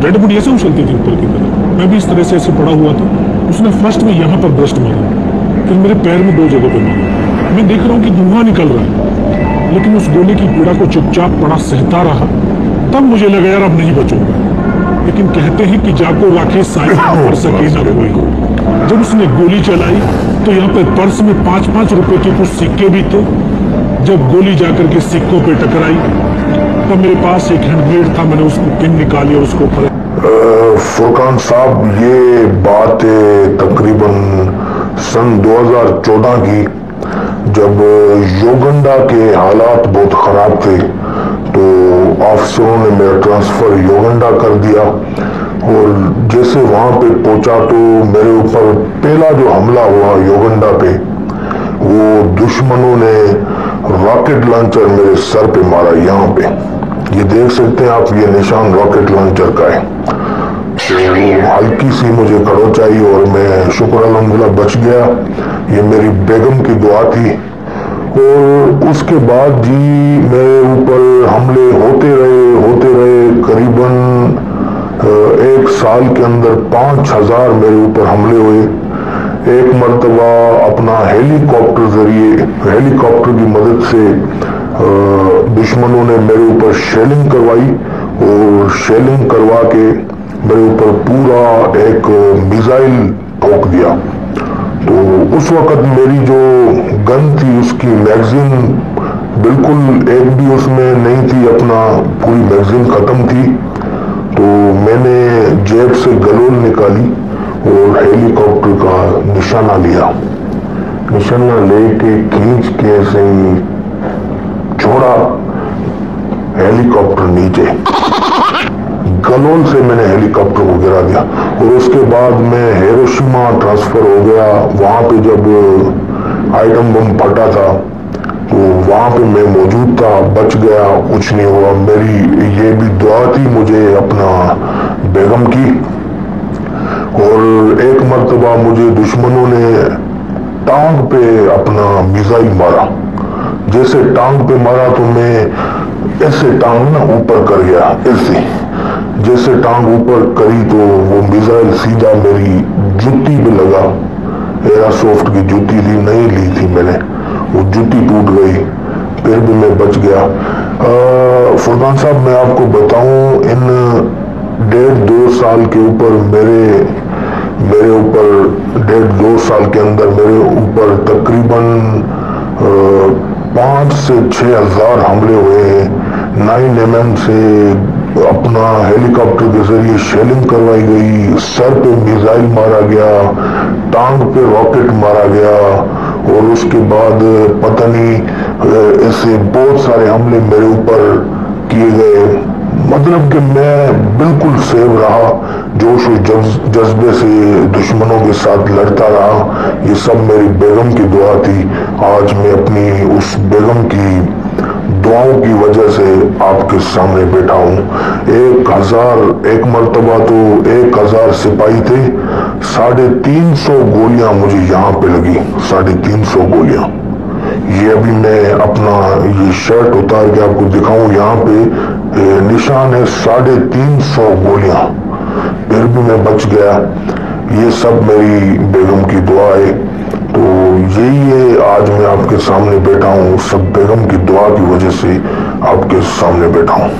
Bed बुढ़ी ऐसे उछलती थी ऊपर की तरफ। मैं भी इस तरह से ऐसे पड़ा हुआ था। उसने फर्स्ट में यहाँ पर ब्रस्ट मारा, फिर मेरे पैर में 2 जगह पे मारा। मैं देख रहा हूँ कि धुआं निकल रहा है, लेकिन उस गोली की पीड़ा को चुपचाप पड़ा सहता रहा। तब मुझे लगा यार अब नहीं बचूंगा, लेकिन कहते हैं कि जाको राखे साईं और सके न कोई। जब उसने गोली चलाई तो यहाँ पे पर्स में 5-5 रुपए के कुछ सिक्के भी थे। जब गोली जाकर के सिक्कों पे टकराई तब मेरे पास एक हैंडग्रेड था, मैंने उसको पिन निकाली और उसको फुरकान साहब, ये बात तकरीबन सन 2014 की, जब योगंडा के हालात बहुत खराब थे तो ऑफिसरों ने मेरा ट्रांसफर योगंडा कर दिया। और जैसे वहां पे पहुंचा तो मेरे ऊपर पहला जो हमला हुआ योगंडा पे, वो दुश्मनों ने रॉकेट लॉन्चर मेरे सर पे मारा। यहाँ पे ये देख सकते हैं आप, ये निशान रॉकेट लॉन्चर का है। तो हल्की सी मुझे खरोच आई और मैं शुक्र अल्हम्दुलिल्लाह बच गया। ये मेरी बेगम की दुआ थी। और उसके बाद जी मेरे ऊपर हमले होते रहे करीबन 1 साल के अंदर 5000 मेरे ऊपर हमले हुए। एक मर्तबा अपना हेलीकॉप्टर की मदद से दुश्मनों ने मेरे ऊपर शेलिंग करवाई और शेलिंग करवा के मेरे ऊपर पूरा एक मिसाइल ठोक दिया। तो उस वक्त मेरी जो गन थी उसकी मैगजीन बिल्कुल एक भी उसमें नहीं थी, अपना पूरी मैगजीन खत्म थी। तो मैंने जेब से गलोल निकाली और हेलीकॉप्टर का निशाना लिया। निशाना लेके खींच के ऐसे ही छोड़ा हेलीकॉप्टर नीचे, गलोल से मैंने हेलीकॉप्टर को गिरा दिया। और उसके बाद मैं हिरोशिमा ट्रांसफर हो गया। वहां पे जब आइटम बम फटा था तो वहां पे मैं मौजूद था, बच गया, कुछ नहीं हुआ। मेरी ये भी दुआ थी मुझे अपना बेगम की। और एक मर्तबा मुझे दुश्मनों ने टांग पे अपना मिसाइल मारा। जैसे टांग पे मारा तो मैं ऐसे टांग ना ऊपर कर गया, ऐसे जैसे टांग ऊपर करी तो वो मिसाइल सीधा मेरी जूती पे लगा। एयरसॉफ्ट की जूती थी, नहीं ली थी मैंने, वो जूती टूट गई, फिर भी मैं बच गया। फुरकान साहब, मैं आपको बताऊं, इन 1.5-2 साल के ऊपर मेरे ऊपर 1.5-2 साल के अंदर मेरे ऊपर तकरीबन 5 से 6 हजार हमले हुए हैं। 9mm से अपना हेलीकॉप्टर के जरिए शेलिंग करवाई गई, सर पे मिसाइल मारा गया, टांग पे रॉकेट मारा गया। और उसके बाद पता नहीं ऐसे बहुत सारे हमले मेरे ऊपर किए गए। मतलब कि मैं बिल्कुल सेव रहा, जोश और जज्बे से दुश्मनों के साथ लड़ता रहा। ये सब मेरी बेगम की दुआ थी। आज मैं अपनी उस बेगम की दुआओं की वजह से आपके सामने बैठा हूँ। 1 मर्तबा तो 1000 सिपाही थे, 350 गोलियां मुझे यहाँ पे लगी, 350 गोलियां। ये अभी मैं अपना ये शर्ट उतार के आपको दिखाऊं, यहाँ पे निशान है 350 गोलियां, फिर भी मैं बच गया। ये सब मेरी बेगम की दुआ है। तो यही है, आज मैं आपके सामने बैठा हूँ, सब बेगम की दुआ की वजह से आपके सामने बैठा हूँ।